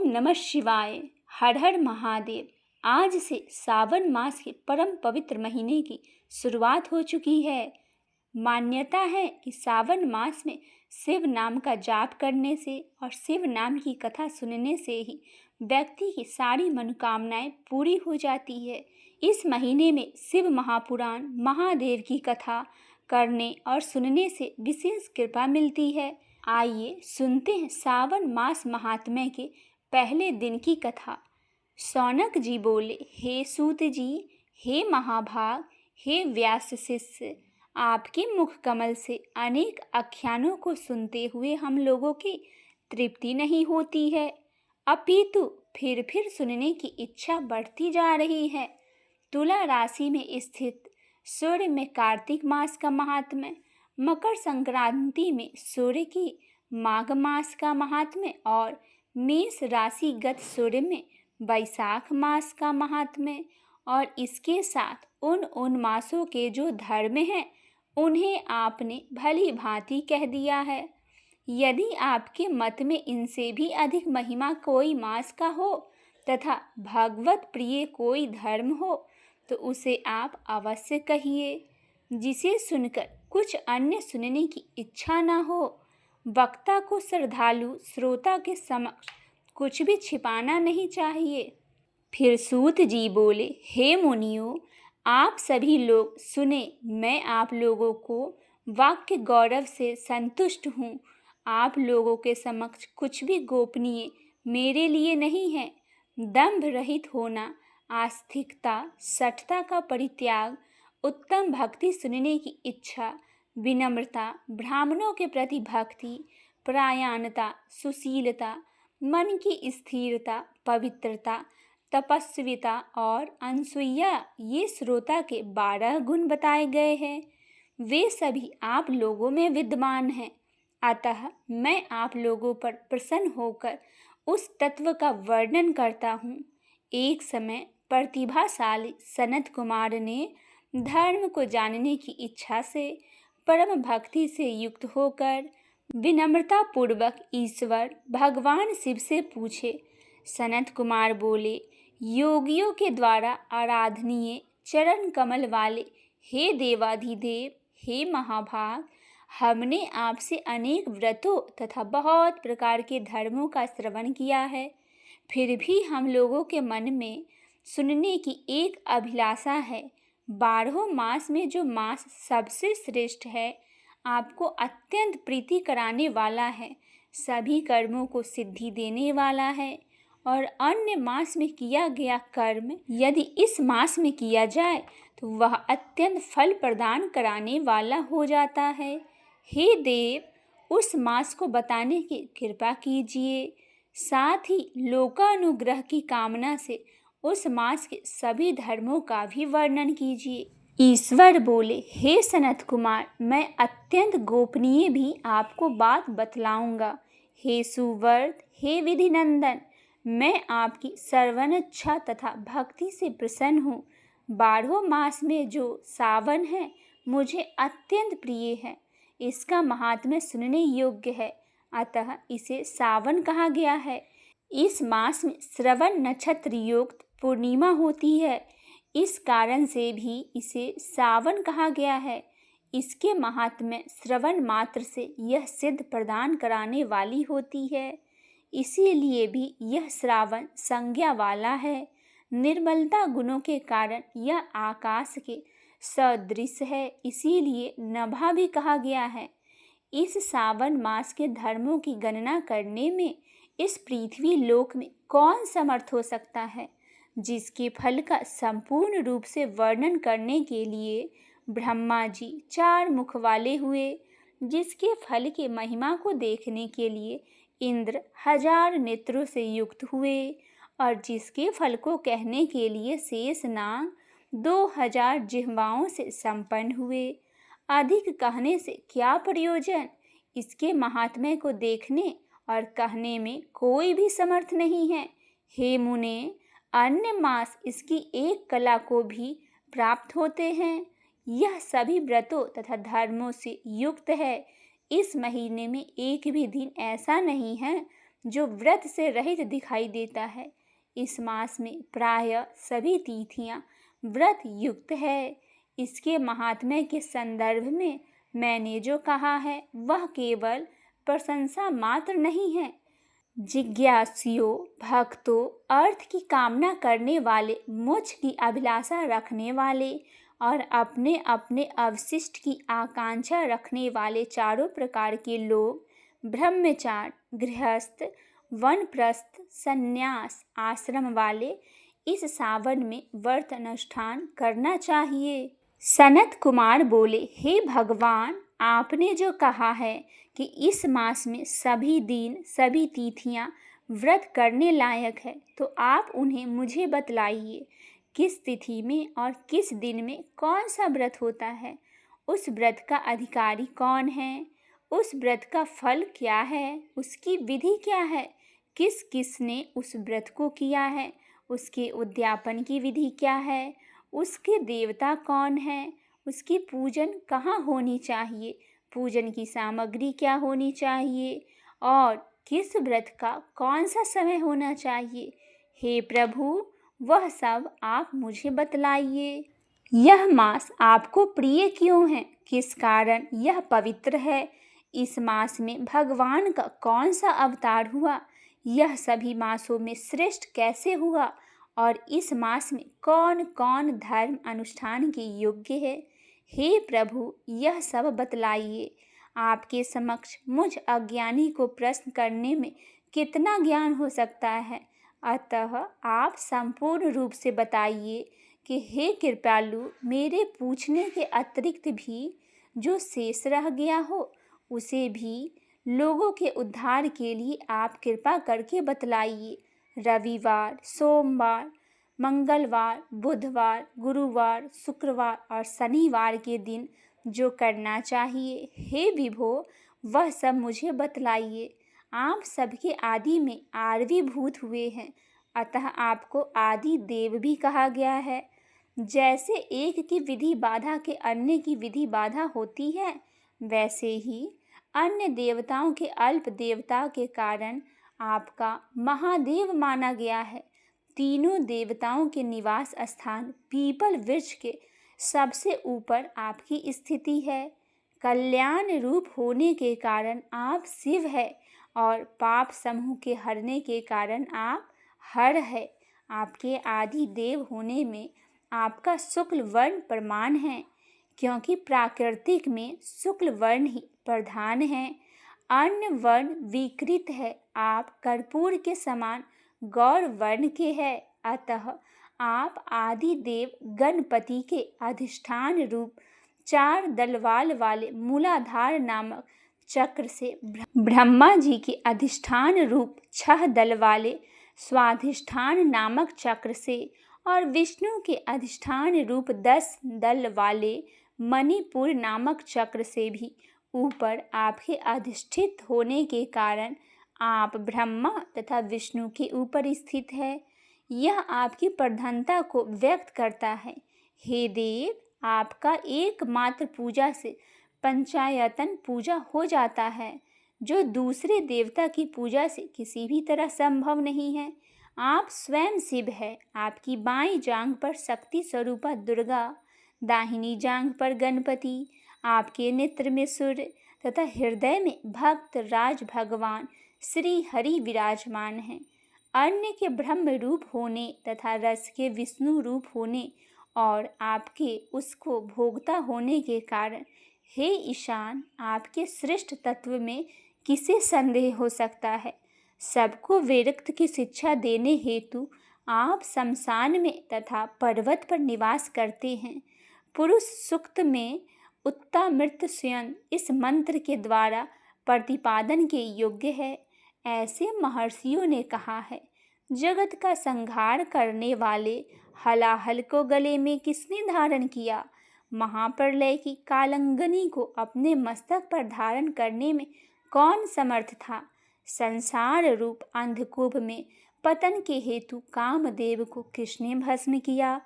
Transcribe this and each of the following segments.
ओम नमः शिवाय। हर हर महादेव। आज से सावन मास के परम पवित्र महीने की शुरुआत हो चुकी है। मान्यता है कि सावन मास में शिव नाम का जाप करने से और शिव नाम की कथा सुनने से ही व्यक्ति की सारी मनोकामनाएं पूरी हो जाती है। इस महीने में शिव महापुराण महादेव की कथा करने और सुनने से विशेष कृपा मिलती है। आइए सुनते हैं सावन मास महात्म्य के पहले दिन की कथा। शौनक जी बोले, हे सूत जी, हे महाभाग, हे व्यास शिष्य, आपके मुख कमल से अनेक आख्यानों को सुनते हुए हम लोगों की तृप्ति नहीं होती है, अपितु फिर सुनने की इच्छा बढ़ती जा रही है। तुला राशि में स्थित सूर्य में कार्तिक मास का महात्म्य, मकर संक्रांति में सूर्य की माघ मास का महात्म्य और मेष राशिगत सूर्य में वैशाख मास का महात्म्य और इसके साथ उन मासों के जो धर्म हैं उन्हें आपने भली भांति कह दिया है। यदि आपके मत में इनसे भी अधिक महिमा कोई मास का हो तथा भगवत प्रिय कोई धर्म हो तो उसे आप अवश्य कहिए। जिसे सुनकर कुछ अन्य सुनने की इच्छा न हो, वक्ता को श्रद्धालु श्रोता के समक्ष कुछ भी छिपाना नहीं चाहिए। फिर सूत जी बोले, हे मुनियों, आप सभी लोग सुने, मैं आप लोगों को वाक्य गौरव से संतुष्ट हूँ। आप लोगों के समक्ष कुछ भी गोपनीय मेरे लिए नहीं है। दंभ रहित होना, आस्तिकता, सठता का परित्याग, उत्तम भक्ति सुनने की इच्छा, विनम्रता, ब्राह्मणों के प्रति भक्ति, परायणता, सुशीलता, मन की स्थिरता, पवित्रता, तपस्विता और अनसूया, ये श्रोता के 12 गुण बताए गए हैं। वे सभी आप लोगों में विद्यमान हैं। अतः मैं आप लोगों पर प्रसन्न होकर उस तत्व का वर्णन करता हूँ। एक समय प्रतिभाशाली सनत कुमार ने धर्म को जानने की इच्छा से परम भक्ति से युक्त होकर विनम्रता पूर्वक ईश्वर भगवान शिव से पूछे। सनत कुमार बोले, योगियों के द्वारा आराधनीय चरण कमल वाले हे देवाधिदेव, हे महाभाग, हमने आपसे अनेक व्रतों तथा बहुत प्रकार के धर्मों का श्रवण किया है, फिर भी हम लोगों के मन में सुनने की एक अभिलाषा है। 12 मास में जो मास सबसे श्रेष्ठ है, आपको अत्यंत प्रीति कराने वाला है, सभी कर्मों को सिद्धि देने वाला है और अन्य मास में किया गया कर्म यदि इस मास में किया जाए तो वह अत्यंत फल प्रदान कराने वाला हो जाता है। हे देव, उस मास को बताने की कृपा कीजिए। साथ ही लोकानुग्रह की कामना से उस मास के सभी धर्मों का भी वर्णन कीजिए। ईश्वर बोले, हे सनत कुमार, मैं अत्यंत गोपनीय भी आपको बात बतलाऊंगा। हे सुव्रत, हे विधि नंदन, मैं आपकी सर्वनिच्छा तथा भक्ति से प्रसन्न हूँ। 12 मास में जो सावन है मुझे अत्यंत प्रिय है। इसका महात्म्य सुनने योग्य है, अतः इसे सावन कहा गया है। इस मास में श्रवण नक्षत्र युक्त पूर्णिमा होती है, इस कारण से भी इसे सावन कहा गया है। इसके महात्म्य श्रवण मात्र से यह सिद्ध प्रदान कराने वाली होती है, इसीलिए भी यह श्रावण संज्ञा वाला है। निर्मलता गुणों के कारण यह आकाश के सदृश है, इसीलिए नभा भी कहा गया है। इस सावन मास के धर्मों की गणना करने में इस पृथ्वी लोक में कौन समर्थ हो सकता है, जिसके फल का संपूर्ण रूप से वर्णन करने के लिए ब्रह्मा जी 4 मुख वाले हुए, जिसके फल के महिमा को देखने के लिए इंद्र 1000 नेत्रों से युक्त हुए और जिसके फल को कहने के लिए शेष नाग 2000 जिह्वाओं से संपन्न हुए। अधिक कहने से क्या प्रयोजन, इसके महात्म्य को देखने और कहने में कोई भी समर्थ नहीं है। हे मुने, अन्य मास इसकी एक कला को भी प्राप्त होते हैं। यह सभी व्रतों तथा धर्मों से युक्त है। इस महीने में एक भी दिन ऐसा नहीं है जो व्रत से रहित दिखाई देता है। इस मास में प्रायः सभी तिथियां व्रत युक्त है। इसके महात्म्य के संदर्भ में मैंने जो कहा है वह केवल प्रशंसा मात्र नहीं है। जिज्ञासुओं, भक्तों, अर्थ की कामना करने वाले, मोक्ष की अभिलाषा रखने वाले और अपने अपने अवशिष्ट की आकांक्षा रखने वाले चारों प्रकार के लोग ब्रह्मचार्य, गृहस्थ, वानप्रस्थ, संन्यास आश्रम वाले इस सावन में व्रत अनुष्ठान करना चाहिए। सनत कुमार बोले, हे भगवान, आपने जो कहा है कि इस मास में सभी दिन सभी तिथियां व्रत करने लायक है, तो आप उन्हें मुझे बतलाइए। किस तिथि में और किस दिन में कौन सा व्रत होता है? उस व्रत का अधिकारी कौन है? उस व्रत का फल क्या है? उसकी विधि क्या है? किस किस ने उस व्रत को किया है? उसके उद्यापन की विधि क्या है? उसके देवता कौन है? उसकी पूजन कहाँ होनी चाहिए? पूजन की सामग्री क्या होनी चाहिए? और किस व्रत का कौन सा समय होना चाहिए? हे प्रभु, वह सब आप मुझे बतलाइए। यह मास आपको प्रिय क्यों है? किस कारण यह पवित्र है? इस मास में भगवान का कौन सा अवतार हुआ? यह सभी मासों में श्रेष्ठ कैसे हुआ? और इस मास में कौन कौन धर्म अनुष्ठान के योग्य है? हे प्रभु, यह सब बतलाइए। आपके समक्ष मुझ अज्ञानी को प्रश्न करने में कितना ज्ञान हो सकता है, अतः आप संपूर्ण रूप से बताइए कि हे कृपालु, मेरे पूछने के अतिरिक्त भी जो शेष रह गया हो उसे भी लोगों के उद्धार के लिए आप कृपा करके बतलाइए। रविवार, सोमवार, मंगलवार, बुधवार, गुरुवार, शुक्रवार और शनिवार के दिन जो करना चाहिए, हे विभो, वह सब मुझे बतलाइए। आप सबके आदि में आविर्भूत हुए हैं, अतः आपको आदि देव भी कहा गया है। जैसे एक की विधि बाधा के अन्य की विधि बाधा होती है, वैसे ही अन्य देवताओं के अल्प देवता के कारण आपका महादेव माना गया है। तीनों देवताओं के निवास स्थान पीपल वृक्ष के सबसे ऊपर आपकी स्थिति है। कल्याण रूप होने के कारण आप शिव है और पाप समूह के हरने के कारण आप हर है। आपके आदि देव होने में आपका शुक्ल वर्ण प्रमाण है, क्योंकि प्राकृतिक में शुक्ल वर्ण ही प्रधान है, अन्य वर्ण विकृत है। आप कर्पूर के समान गौर वर्ण के है, अतः आप आदि देव गणपति के अधिष्ठान रूप 4 दलवाल वाले मूलाधार नामक चक्र से, ब्रह्मा जी के अधिष्ठान रूप 6 दल वाले स्वाधिष्ठान नामक चक्र से और विष्णु के अधिष्ठान रूप 10 दल वाले मणिपुर नामक चक्र से भी ऊपर आपके अधिष्ठित होने के कारण आप ब्रह्मा तथा विष्णु के ऊपर स्थित है। यह आपकी प्रधानता को व्यक्त करता है। हे देव, आपका एकमात्र पूजा से पंचायतन पूजा हो जाता है, जो दूसरे देवता की पूजा से किसी भी तरह संभव नहीं है। आप स्वयं शिव है। आपकी बाईं जांघ पर शक्ति स्वरूपा दुर्गा, दाहिनी जांघ पर गणपति, आपके नेत्र में सूर्य तथा हृदय में भक्त राज भगवान श्री हरि विराजमान हैं। अन्य के ब्रह्म रूप होने तथा रस के विष्णु रूप होने और आपके उसको भोगता होने के कारण, हे ईशान, आपके श्रेष्ठ तत्व में किसे संदेह हो सकता है। सबको वेरक्त की शिक्षा देने हेतु आप शमशान में तथा पर्वत पर निवास करते हैं। पुरुष सूक्त में उत्तामृत स्वयं इस मंत्र के द्वारा प्रतिपादन के योग्य है। ऐसे महर्षियों ने कहा है, जगत का संहार करने वाले हलाहल को गले में किसने धारण किया? महाप्रलय की कालंगनी को अपने मस्तक पर धारण करने में कौन समर्थ था? संसार रूप अंधकूप में पतन के हेतु कामदेव को किसने भस्म किया?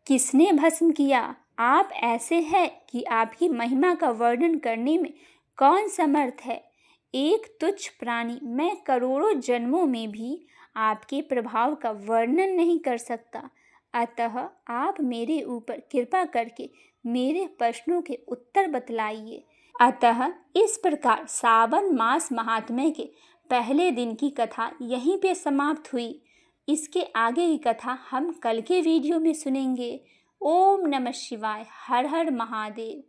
किसने भस्म किया? आप ऐसे हैं कि आपकी महिमा का वर्णन करने में कौन समर्थ है? एक तुच्छ प्राणी मैं करोड़ों जन्मों में भी आपके प्रभाव का वर्णन नहीं कर सकता। अतः आप मेरे ऊपर कृपा करके मेरे प्रश्नों के उत्तर बतलाइए। अतः इस प्रकार सावन मास महात्म्य के पहले दिन की कथा यहीं पे समाप्त हुई। इसके आगे की कथा हम कल के वीडियो में सुनेंगे। ओम नमः शिवाय। हर हर महादेव।